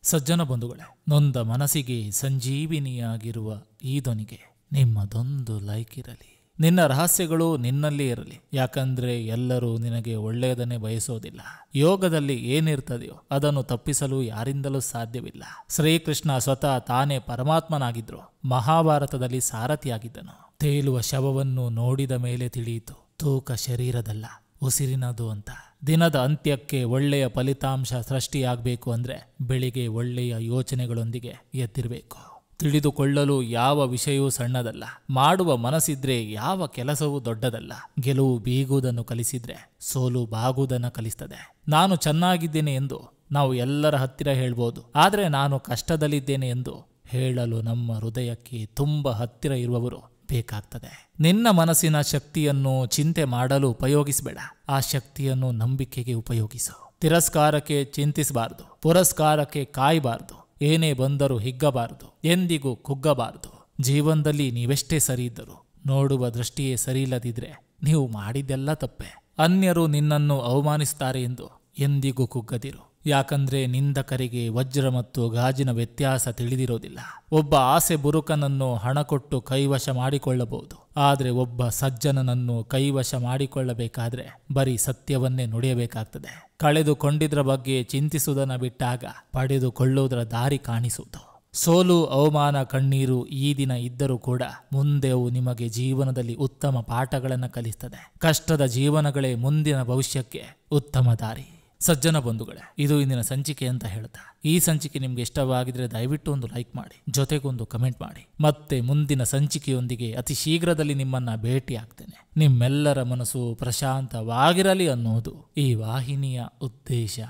ಸಜ್ಜನ ಬಂಧುಗಳೇ, ನೊಂದ ಮನಸ್ಸಿಗೆ ಸಂಜೀವಿನಿಯಾಗಿರುವ ಈ ಧ್ವನಿಗೆ ನಿಮ್ಮದೊಂದು ಲೈಕ್ ಇರಲಿ. ನಿನ್ನ ರಹಸ್ಯಗಳು ನಿನ್ನಲ್ಲೇ ಇರಲಿ. ಯಾಕಂದ್ರೆ ಎಲ್ಲರೂ ನಿನಗೆ ಒಳ್ಳೆಯದನ್ನೇ ಬಯಸೋದಿಲ್ಲ. ಯೋಗದಲ್ಲಿ ಏನಿರ್ತದೆಯೋ ಅದನ್ನು ತಪ್ಪಿಸಲು ಯಾರಿಂದಲೂ ಸಾಧ್ಯವಿಲ್ಲ. ಶ್ರೀಕೃಷ್ಣ ಸ್ವತಃ ತಾನೇ ಪರಮಾತ್ಮನಾಗಿದ್ರು. ಮಹಾಭಾರತದಲ್ಲಿ ಸಾರಥಿಯಾಗಿದ್ದನು. ತೇಲುವ ಶವವನ್ನು ನೋಡಿದ ಮೇಲೆ ತಿಳಿಯಿತು, ತೂಕ ಶರೀರದಲ್ಲ ಉಸಿರಿನದು ಅಂತ. ದಿನದ ಅಂತ್ಯಕ್ಕೆ ಒಳ್ಳೆಯ ಫಲಿತಾಂಶ ಸೃಷ್ಟಿಯಾಗಬೇಕು ಅಂದ್ರೆ ಬೆಳಿಗ್ಗೆ ಒಳ್ಳೆಯ ಯೋಚನೆಗಳೊಂದಿಗೆ ಎದ್ದಿರಬೇಕು. ತಿಳಿದುಕೊಳ್ಳಲು ಯಾವ ವಿಷಯವೂ ಸಣ್ಣದಲ್ಲ. ಮಾಡುವ ಮನಸ್ಸಿದ್ರೆ ಯಾವ ಕೆಲಸವೂ ದೊಡ್ಡದಲ್ಲ. ಗೆಲುವು ಬೀಗುವುದನ್ನು ಕಲಿಸಿದ್ರೆ ಸೋಲು ಬಾಗುವುದನ್ನು ಕಲಿಸ್ತದೆ. ನಾನು ಚೆನ್ನಾಗಿದ್ದೇನೆ ಎಂದು ನಾವು ಎಲ್ಲರ ಹತ್ತಿರ ಹೇಳ್ಬೋದು. ಆದರೆ ನಾನು ಕಷ್ಟದಲ್ಲಿದ್ದೇನೆ ಎಂದು ಹೇಳಲು ನಮ್ಮ ಹೃದಯಕ್ಕೆ ತುಂಬ ಹತ್ತಿರ ಇರುವವರು ಬೇಕಾಗ್ತದೆ. ನಿನ್ನ ಮನಸ್ಸಿನ ಶಕ್ತಿಯನ್ನು ಚಿಂತೆ ಮಾಡಲು ಉಪಯೋಗಿಸಬೇಡ. ಆ ಶಕ್ತಿಯನ್ನು ನಂಬಿಕೆಗೆ ಉಪಯೋಗಿಸು. ತಿರಸ್ಕಾರಕ್ಕೆ ಚಿಂತಿಸಬಾರದು, ಪುರಸ್ಕಾರಕ್ಕೆ ಕಾಯಬಾರದು. ಏನೇ ಬಂದರೂ ಹಿಗ್ಗಬಾರದು, ಎಂದಿಗೂ ಕುಗ್ಗಬಾರದು. ಜೀವನದಲ್ಲಿ ನೀವೆಷ್ಟೇ ಸರಿ ಇದ್ದರೂ ನೋಡುವ ದೃಷ್ಟಿಯೇ ಸರಿಯಿಲ್ಲದಿದ್ರೆ ನೀವು ಮಾಡಿದ್ದೆಲ್ಲ ತಪ್ಪೆ. ಅನ್ಯರು ನಿನ್ನನ್ನು ಅವಮಾನಿಸ್ತಾರೆ ಎಂದು ಎಂದಿಗೂ ಕುಗ್ಗದಿರು. ಯಾಕಂದ್ರೆ ನಿಂದಕರಿಗೆ ವಜ್ರ ಮತ್ತು ಗಾಜಿನ ವ್ಯತ್ಯಾಸ ತಿಳಿದಿರೋದಿಲ್ಲ. ಒಬ್ಬ ಆಸೆ ಬುರುಕನನ್ನು ಹಣ ಕೊಟ್ಟು ಕೈವಶ ಮಾಡಿಕೊಳ್ಳಬಹುದು. ಆದರೆ ಒಬ್ಬ ಸಜ್ಜನನನ್ನು ಕೈವಶ ಮಾಡಿಕೊಳ್ಳಬೇಕಾದ್ರೆ ಬರೀ ಸತ್ಯವನ್ನೇ ನುಡಿಯಬೇಕಾಗ್ತದೆ. ಕಳೆದುಕೊಂಡಿದ್ರ ಬಗ್ಗೆ ಚಿಂತಿಸುವುದನ್ನು ಬಿಟ್ಟಾಗ ಪಡೆದುಕೊಳ್ಳುವುದರ ದಾರಿ ಕಾಣಿಸುವುದು. ಸೋಲು, ಅವಮಾನ, ಕಣ್ಣೀರು ಈ ದಿನ ಇದ್ದರೂ ಕೂಡ ಮುಂದೆ ಅವು ನಿಮಗೆ ಜೀವನದಲ್ಲಿ ಉತ್ತಮ ಪಾಠಗಳನ್ನು ಕಲಿಸ್ತದೆ. ಕಷ್ಟದ ಜೀವನಗಳೇ ಮುಂದಿನ ಭವಿಷ್ಯಕ್ಕೆ ಉತ್ತಮ ದಾರಿ. ಸಜ್ಜನ ಬಂಧುಗಳೇ, ಇದು ಇಂದಿನ ಸಂಚಿಕೆ ಅಂತ ಹೇಳ್ತಾ, ಈ ಸಂಚಿಕೆ ನಿಮ್ಗೆ ಇಷ್ಟವಾಗಿದ್ರೆ ದಯವಿಟ್ಟು ಒಂದು ಲೈಕ್ ಮಾಡಿ, ಜೊತೆಗೊಂದು ಕಮೆಂಟ್ ಮಾಡಿ. ಮತ್ತೆ ಮುಂದಿನ ಸಂಚಿಕೆಯೊಂದಿಗೆ ಅತಿ ಶೀಘ್ರದಲ್ಲಿ ನಿಮ್ಮನ್ನ ಭೇಟಿ ಆಗ್ತೇನೆ. ನಿಮ್ಮೆಲ್ಲರ ಮನಸ್ಸು ಪ್ರಶಾಂತವಾಗಿರಲಿ ಅನ್ನೋದು ಈ ವಾಹಿನಿಯ ಉದ್ದೇಶ.